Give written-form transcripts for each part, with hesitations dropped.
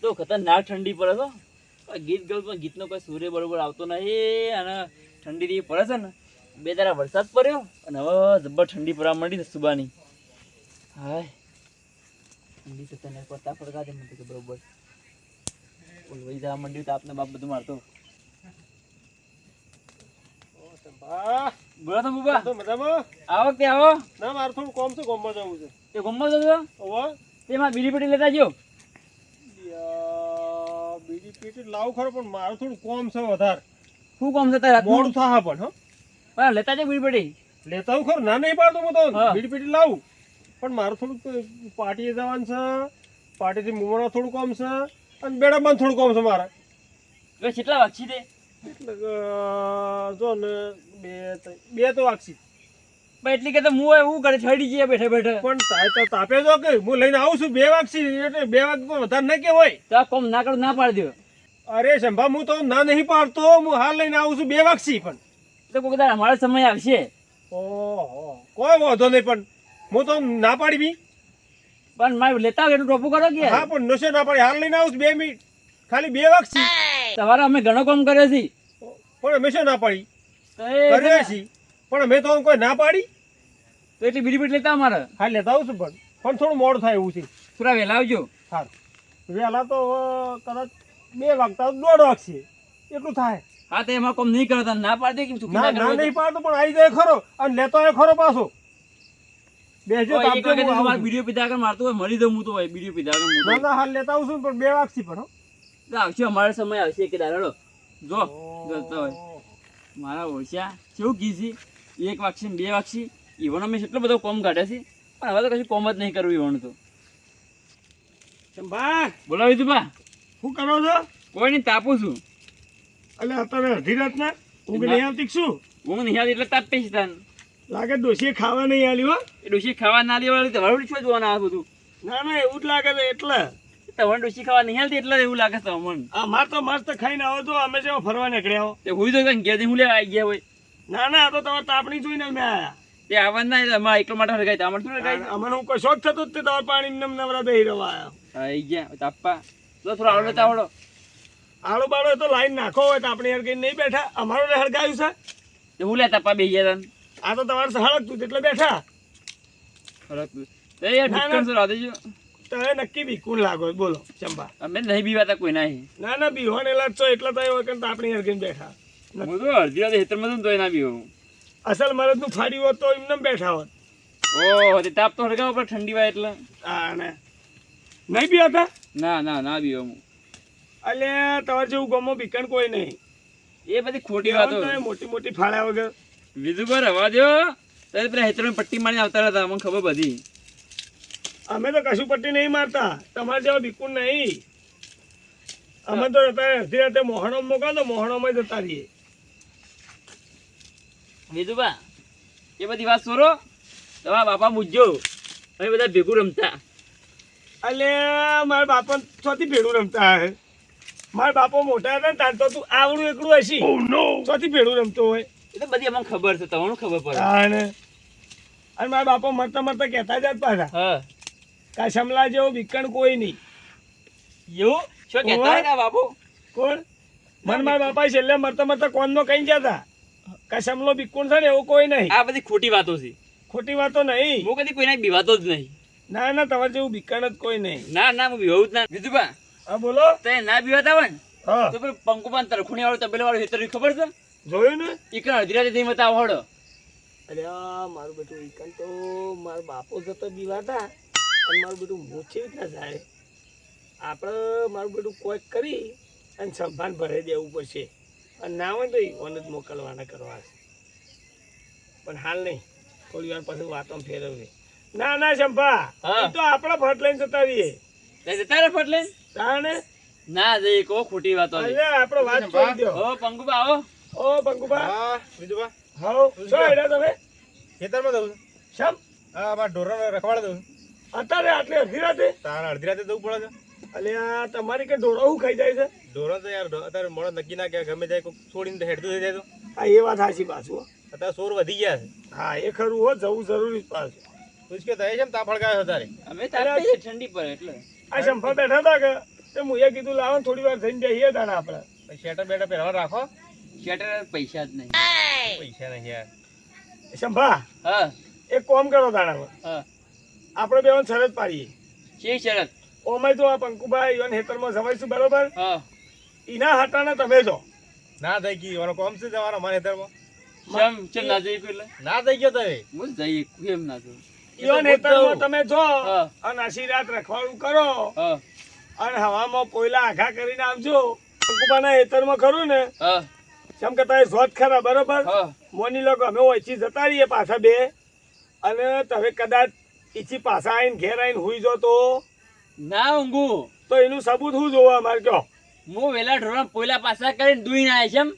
તો ખતરનાક ઠંડી પડે છે. ગીત ગાઉં પણ ગીતનો કોઈ સૂર્ય બરોબર આવતો નહીં અને ઠંડી પડે છે ને. 2 દાડા વરસાદ પડ્યો અને હવે જબ્બર ઠંડી પડવા માંડી છે સુબાની. હાય ઠંડી તો તને પત્તા ફરકા દે મને તો બરોબર ઓલવાઈ જવા માંડ્યું તો આપને બાપ બધું મારતો. બોલો તો બુબા આવો કે આવો. ના મારે થોડું કોમ છે, ગોમમાં જવું છે. તે ગમવા જતો તેમાં બીડી પીટી લેતા જો. બીજી પેટી લાવું ખરો પણ મારું થોડું કોમ છે વધારે. શું કામ છે તારા? મોડું થાય પણ પણ લેતા જો બીડી પીટી. લેતા આવું ખરું, ના નહીં પાડતો હું તો બીડી પેટી લાવું પણ મારું થોડુંક પાર્ટીએ જવાનું છે, પાર્ટીથી મુંબઈમાં થોડું કામ છે અને બેડામાં થોડું કામ છે મારે. હવે કેટલા વાગી દે એટલે જો ને બે તો વાગશી. એટલી કે તો હું એવું કરે છડી જઈએ બેઠા બેઠા. પણ તો તાપે જો કે હું લઈને આવું છું 2 વાગશી એટલે 2 વાગ તો વધારે નહીં કે હોય તો આ કોમ ના કરું ના પાડી દો. અરે સંભા હું તો ના નહીં પાડતો, હું હાલ લઈને આવું છું 2 વાગશી. પણ તો કોઈ કદાચ અમારો સમય આવશે. ઓહો કોઈ વાંધો નહીં પણ હું તો ના પાડી બી. પણ મારે લેતા હોય એટલું ટોપું કરો કે. હા પણ નશે ના પાડી, હાલ લઈને આવું છું 2 મિનિટ ખાલી 2 વાગશી. સવારે અમે ઘણો કામ કર્યો છે પણ અમે શું ના પાડી તો કરીએ છીએ પણ અમે તો કોઈ ના પાડી. તો એટલી બીડી પીટી લેતા અમારે. હા લેતા આવું છું પણ થોડું મોડું થાય એવું છે. થોડા વહેલા આવજો. હા વહેલા તો કદાચ 2 વાગતા 1:30 વાગશે એટલું થાય. હા તો એમાં કોમ નહીં કરતા ના પાડી દે કે ના ના નહીં પાડતો પણ આવી જાય ખરો અને લેતો હોય ખરો પાછો. બેસજો વિડીયો પીધા આગળ મારતો હોય મરી દઉં હું તો હોય વિડીયો પીધા આગળ. ના ના હાલ લેતા આવું છું પણ 2 વાગશી પણ આવશે અમારો સમય આવશે કે દાડો જો જતો હોય મારા ઓળખ્યા કેવું કીધી 1 વાગશે 2 વાગશે. ઈવન અમે એટલો બધો કોમ કાઢે છે પણ હવે તો કશું કોમ જ નહીં કરવું ઈવન તો. બા બોલાવી તું બા શું કરો છો? કોઈ નહીં તાપું છું. એટલે અત્યારે અડધી રાતના ઊંઘ નહીં આવતી શું? ઊંઘ નહીં આવતી એટલે તાપે છે તને લાગે ડોશીએ ખાવા નહીં આલ્યું હો. એ ડોશી ખાવા ના લેવા તમારું શું જોવાના આ બધું? ના ના એવું જ લાગે છે એટલે તમારે ડોશી ખાવા નહીં આવતી એટલે એવું લાગે છે અમને. આ માર તો મસ્ત ખાઈને આવો તો અમે જેવો ફરવા નીકળ્યા હો. તે હુઈ તો ઘેરથી હું લેવા આવી ગયા હોય. ના ના તો તમારે તાપણી જોઈને મેં આયા. તે આવવાના ના અમારે એકલો માટે હરગાય અમારે શું હરગાય અમને હું કોઈ શોખ થતો જ તે તમારે પાણી નવરા દઈ રવા આયા. આવી ગયા તાપા તો થોડો આવડો લેતા આવડો. આળો બાળો તો લાઈન નાખો હોય તો આપણે હરગાઈ નહીં બેઠા. અમારું હરગાયું છે તે હું લે તાપા બે ગયા તને. આ તો તમારે હળકતું એટલે બેઠા. તો યાર ઠીક કરશો રાધે જો તમે નક્કી બીકુન લાગો બોલો ચંપા. અમે નહીં બીવાતા કોઈ નહીં. ના ના બીહોનેલા છો એટલે તો એવું કે આપણી હરગીને બેઠા. હું તો અડધી રાતે હેતરમાં તો ના બીવો. અસલ મરદનું ફાડ્યું હોત તો એમને બેઠા હોત. ઓહો તે તાપ તો હરગાવો પણ ઠંડી વાય એટલે. હા ને નહીં બીવાતા? ના ના ના બીવો હું. અલે તમારે જેવું ગમો બીકણ કોઈ નહીં. એ બધી ખોટી વાતો મોટી મોટી ફાળ્યા વગર બીજું પર રવા દો. ત્યારે પેલા હેતરમાં પટ્ટી મારીને આવતા હતા મને ખબર બધી. અમે તો કશું પટ્ટી નહીં મારતા, તમારે જેવા બીકુન નહીં. અમે તો અડધી રાતે મોહણો મોકલો તો મોહણોમાં જતા રહીએ. બીજું બા એ બધી વાત છોડો. તમારા બાપા મૂજ્યો અમે બધા ભેગું રમતા. અલે મારા બાપા ચોથી ભેડું રમતા હે. મારા બાપા મોટા હતા ને તાર તો તું આવડું એકડું હશી. ચોથી ભેડું રમતો હોય એ તો બધી અમને ખબર છે તમને ખબર પડે. હા ને અને મારા બાપા મરતા મરતા કહેતા જ પાછા હા કા સમલા જેવો બીકણ કોઈ નહીં. એવું શું કહેતા હતા બાપુ? કોણ? મને મારા બાપા છેલ્લે મરતા મરતા કોનમાં કઈ જતા કા સમલો બીકુણ છે ને એવું કોઈ નહીં. આ બધી ખોટી વાતો છે. ખોટી વાતો નહીં. હું કદી કોઈને બીવાતો જ નહીં. ના ના તમારે જેવું બીકણ જ કોઈ નહીં. ના ના હું બીવું જ ના. બીજું બા હા બોલો. તે ના બીવાતા હોય ને હા તો પેલું પંકુપાન તરખુણી વાળો તબેલા વાળો હેતર ખબર છે? જોયું ને ઈકણ અડધી રાતે જઈ મતા આવડો. અરે મારું બેટું ઈકણ તો મારા બાપો જતો બીવાતા અને મારું બેટું મૂછે રીતના જાય. આપણે મારું બેટું કોઈક કરી અને સંભાન ભરાઈ દેવું પડશે અને ના હોય તો ઈવન જ મોકલવાના કરવા છે. પણ હાલ નહીં, થોડી વાર પછી વાતો ફેરવવી. ના ના સંભા એ તો આપણા ફટ લઈને જતા રહીએ. જતા રહે ફટ લઈને તાણે ના જઈ કો ખોટી વાતો. આપણે વાત છોડી દો. ઓ પંકુબા આવો. ઓ પંકુબા. હા બીજું બા હાઉ શું હેડ્યા તમે? ખેતરમાં જવું છે. શમ હા અમારે ઢોરાને રખવાડે દઉં. અત્યારે આટલી અડધી રાતે? તારે અડધી રાતે જવું પડે છે. અલે આ તમારી કે ઢોરો શું ખાઈ જાય છે? ઢોરો તો યાર અત્યારે મોડો નક્કી ના કહેવાય, ગમે જાય કોઈક છોડીને તો હેડતું થઈ જાય. તો હા એ વાત સાચી પાછું. અત્યારે સોર વધી ગયા છે. હા એ ખરું હો, જવું જરૂરી જ પાછું. પૂછ કે થાય છે ને તાપ હળગાવ્યો તારે. અમે તારે ઠંડી પડે એટલે આ શંફા બેઠા હતા કે તે મુએ કીધું લાવો ને થોડી વાર થઈને જઈએ તાણા આપણે. શેટર બેટર પહેરવા રાખો. શેટર પૈસા જ નહીં. પૈસા નહીં યાર. સંભા હા એક કોમ કરો તાણા હા આપણે બે શરત પાડીએ. શી શરત? ઓમાય તો આ પંકુભાઈ ઈવન હેતરમાં જવાઈશું બરોબર. હા ઈના હટાને તમે જો ના થઈ ગઈ એનો કોમ છે જવાનો મારે હેતરમાં. ચમ ના જઈ પેલા ના થઈ ગયો તમે. હું જઈએ કેમ ના જવું? ઈવન હેતરમાં તમે જો હા. અને આશી રાત રખવાડું કરો હા અને હવામાં પોયલા આઘા કરીને આવજો. પંકુભાના હેતરમાં ખરું ને હા જેમ કે તમે જોત ખરા બરોબર. હા મોની લોકો અમે ઓછી જતા રહીએ પાછા બે અને તમે કદાચ ઈચી પાછા આવીને ઘેર આવીને હુઈ જો ના ઊંઘું. તો એનું સબૂત શું જોવા અમારે કયો? હું વેલા ઢોરણ પોયલા પાછા કરીને દુઈને આવે છે એમ.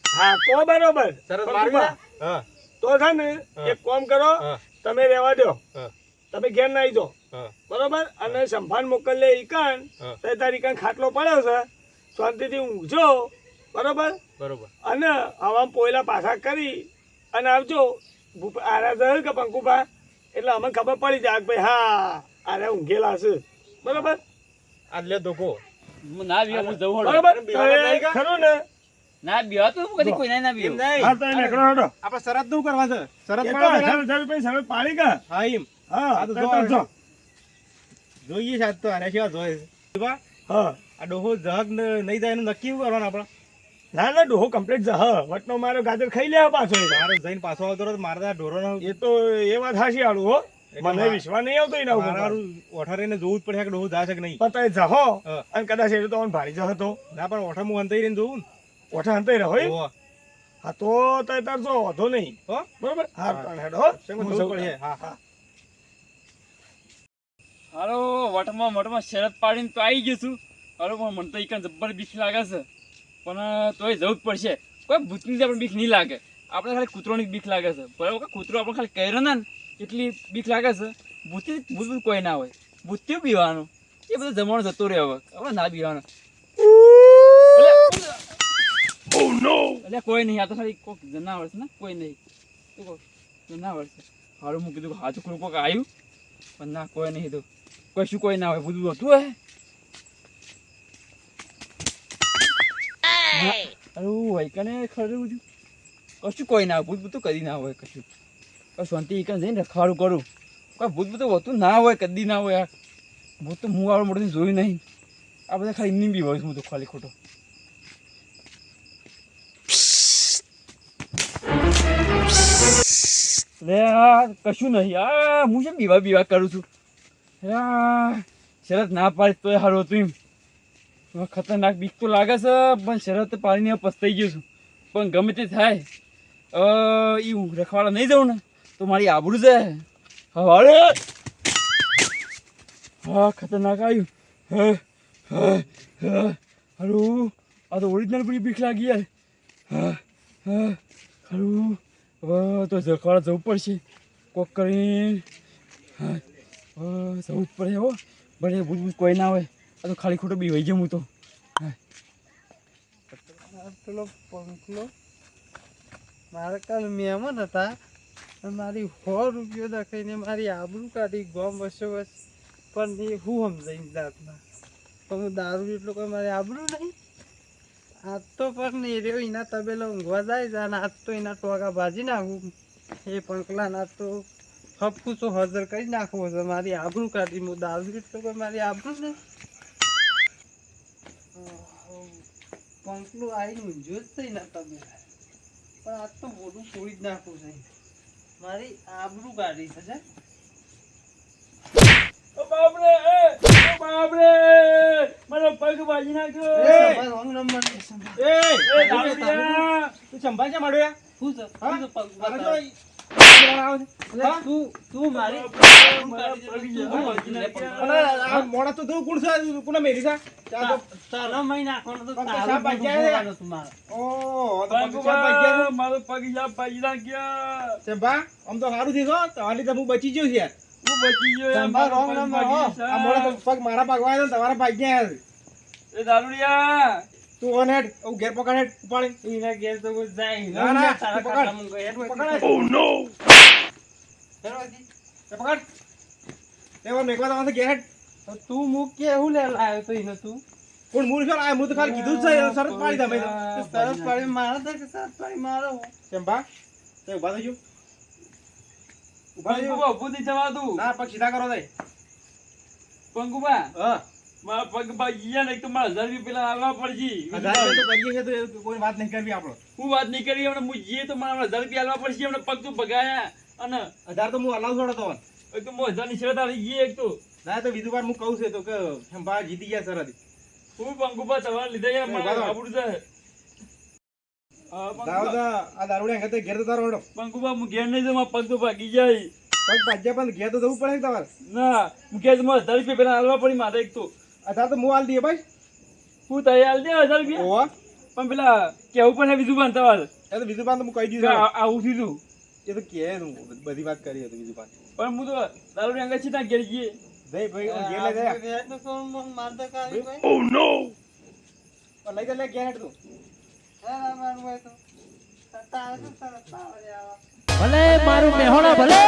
હા તો બરોબર. શરત પંકુભા, મારવી. હા તો છે ને હા. એક કામ કરો હા તમે રહેવા દો હા તમે ઘેર ના આવી જાઓ હા બરોબર. અને સંભાન મોકલે ઈકણ હા. તો તારી ઈકણ ખાટલો પડ્યો છે શાંતિથી ઊંઘજો બરોબર. બરોબર. અને હવામાં પોયલા પાછા કરી અને આવજો. આરા કે પંકુભા એટલે અમને ખબર પડી જાય કે ભાઈ હા આરા ઊંઘેલા છે બરોબર. આજ લે ધોકો. હું ના બીવા હું જવું હળો. બરોબર બિહાર નહીં કા? ખરું ને? ના બીવા તો હું કદી કોઈ ના એમ બીવ. નહીં. હા તો એને એકલો હટો. આપણે શરત નું કરવા છે. શરત એ તો પાડો પહેલા. હજાર રૂપિયા શરત પાડી કે? હા એમ. હા આ તો તો જો તો જો. જોઈએ છે આજ તો આને સિવાય જોઈએ છે. બા, હા આ ડોહો જગ નહીં જાય એનું નક્કી શું કરવાનું આપણે? ના ના ડોહો કમ્પ્લીટ છે. હા વટનો મારો ગાજર ખાઈ લે પાછો એ. મારે જઈને પાછો આવતો રહ્યો તો મારે ત્યાં ઢોરોનો એ તો એ વાત હાશી આડું હો. એટલે મને વિશ્વાસ નહીં આવતો એના ઉપર. મારું ઓઠારીને જોવું જ પડે કે ડોહો જાય છે કે નહીં. પણ તમે જહો હા. અને કદાચ એ તો મને ભારી જતો ના પણ ઓઠા હું અંતઈ રહીને જોઉં ઓઠા અંતઈ રહો ને. એમ? ઓહો. હા તો તય તાર જો વાંધો નહીં હો? બરોબર. હા હા. પણ હેડો હો. શેમાં હું જવું જઉં. પડે? હા હા. હાલો વટમાં મોટમાં શરત પાડીને તો આવી જશું. હાલો પણ મને તો ઈકન જબ્બર બીક લાગે છે પણ તોય જવું જ પડશે. કોઈ ભૂતની આપણે બીક નહીં લાગે. આપણે ખાલી કૂતરોની બીક લાગે છે. બરાબર કે કૂતરો આપણે ખાલી કર્યો ને એટલી બીક લાગે છે. ભૂત કોઈ ના હોય. ભૂતથી પીવાનું એ બધો જમાનો જતો રહે હવે. હવે ના પીવાનું. એટલે કોઈ નહીં. આ તો ખાલી કોઈક જનાવર છે ને કોઈ નહીં. તો કોક જનાવર છે. હારું હું કીધું હાથ કરું કોઈક આવ્યું પણ ના કોઈ નહીં. તો કશું કોઈ ના હોય. ભૂત હતું હે. અરે હોય કને ખરું બધું કશું કોઈ ના હોય. ભૂત બધું કદી ના હોય કશું. શાંતિ એકને જઈને રખવાડું કરું. કોઈ ભૂત બધું હોતું ના હોય કદી ના હોય. યાર ભૂત તો હું આવડે મોટેથી જોયું નહીં. આ બધા ખાલી એમની બી હોય હું તો ખાલી ખોટો. લે આ કશું નહીં. આ હું છે બીવા કરું છું. શરત ના પાડી તોય સારું હતું એમ. ખતરનાક બીક તો લાગે છે પણ શરત પાડીને પસ્તાઈ ગયો છું. પણ ગમે તે થાય એ હું રખવાડા નહીં જાઉં ને તો મારી આબરૂ છે. હવે હા ખતરનાક આવ્યું. હારું આ તો ઓરિજિનલ બધી બીક લાગી યાર. હારું હવે તો રખવાડા જવું પડશે કોક કરીને. જવું જ પડે હો. ભલે ભૂત કોઈ ના હોય. આ તો ખાલી ખોટો બી વહી ગયો હું તો. પેલો પંખલો મારા કાલ મહેમાન હતા અને મારી 100 રૂપિયો દખાઈને મારી આબરૂ કાઢી ગોમ વસો વસ. પણ એ હું સમજાઈને જાતના પણ હું દારૂ એટલો કોઈ મારી આબરૂ નહીં. આજ તો પણ એ રહ્યો એના તબેલો ઊંઘવા જાય છે અને આજ તો એના ટોકા ભાજી નાખું. એ પંકલા આજ તો હપકુસો હાજર કરી નાખવો છે. મારી આબરૂ કાઢી હું દારૂ એટલો કોઈ મારી આબરૂ નહીં. પંકલું આવીને ઊંઝો જ થઈ ના તમે પણ આજ તો મોઢું ફોડી જ નાખવું છે. મારી આબરૂ કાઢી છે. ઓ બાપરે ઓ બાપરે મારો પગ ભાજી નાખ્યો. રોંગ નંબર છે. એ એ દારૂડિયા. તું સંભાળ છે માડુયા? શું છે? હા? શું છે પગ આને બતાવ. જો ઈ આવે છે. એટલે તું મારી અને આ મોડા તો તું કોણ છે? કોને મેરી છે? ચા તો તારા મહી નાખવાનો તો પગ તારું સાપ મોઢું ભાગ્યા છે. ફોડવાનું તું મારે. ઓહો, આ તો પગ ચાર ભાગ્યા છે. મારો પગ યા ભાજી નાખ્યા. સંભા, આમ તો સારું થયું છો. તમારી લીધે હું બચી ગયો છું યાર. હું બચી ગયો યાર. સંભાળ, મારો wrong પગ number, ભાગી હો. છે. આ મોડા તો પગ મારા ભાગવા આવ્યા ને તમારા ભાગ્યા છે. એ દારૂડિયા. તું ઓન હેડ, હું ઘેર પકડ હેડ, ઉપાડી. એના ઘેર તો કોઈ જાય નહીં. ના, ના, તારા તું પકડ. ખાતામાં કોઈ હેડ હોય. પકડ. Oh no. હેડ હોય. તે પકડ. તે ઓન એકવાર તમારે ઘેર હેડ. તો તું મૂક કે હું લે લાવ્યો તો એને તું કોણ મૂળ છો આ હું તો ખાલી કીધું જ છે શરત પાડી દે ભાઈ સરસ પાડી મારો તો કે સરસ પાડી મારો કેમ બા તે ઉભા થઈજો ઉભા થઈજો પંકુબા ઊભું નહીં થવાતું. ના પગ સીધા કરો દે પંકુબા હા મારા પગ ભાગ્યા ને તો મારા 1000 રૂપિયા પેલા આલવા પડશે. 1000 રૂપિયા તો કરીએ છે તો એ કોઈ વાત નહીં કરવી આપણો હું વાત નહીં કરી હમણાં હું જઈએ તો મારા 1000 રૂપિયા આલવા પડશે. હમણાં પગ તો ભગાયા અને 1000 તો હું અલાવ છોડો તો એક તો 1000 ની શરત આવી ગઈ. એક તો ના તો બીજું વાર હું કહું છે તો કે બા જીતી ગયા સરહદ હું પંકુબા તમારા લીધે યાર મારા આબરૂ છે. હા, પંકુબા. આ દારૂડિયા હંગાતે ઘેર તો તારો હેડો પંકુબા હું ઘેર નહીં જાઉં, મારા પગ તો ભાગી જાય. પગ ભાજ્યા પણ ઘેર તો જવું પડે ને તમારે ના હું ઘેર તો મારા 1000 રૂપિયા પેલા આલવા પડી મારે. એક તો 1000 તો હું આલ દઈએ ભાઈ હું તૈયાર આલ દે 1000 રૂપિયા. ઓવા પણ પેલા કેવું પણ હે બીજું પણ તમારે એ તો બીજું પાન તો હું કહી કે દીધું આવું થયું. એ તો કે નું બધી વાત કરી હતી બીજું પાન પણ હું તો દારૂ અંગત છે ત્યાં ઘેર જઈએ. ભાઈ ભાઈ ઘેર લઈ જાય ઘેર તો કોણ મને મારતા કાઢી ભાઈ લઈ જા લે ઘેર હેડ તું હે ના મારું ભાઈ તો તારે તો સરસ પાવડે આવા ભલે મારું મેહોણા ભલે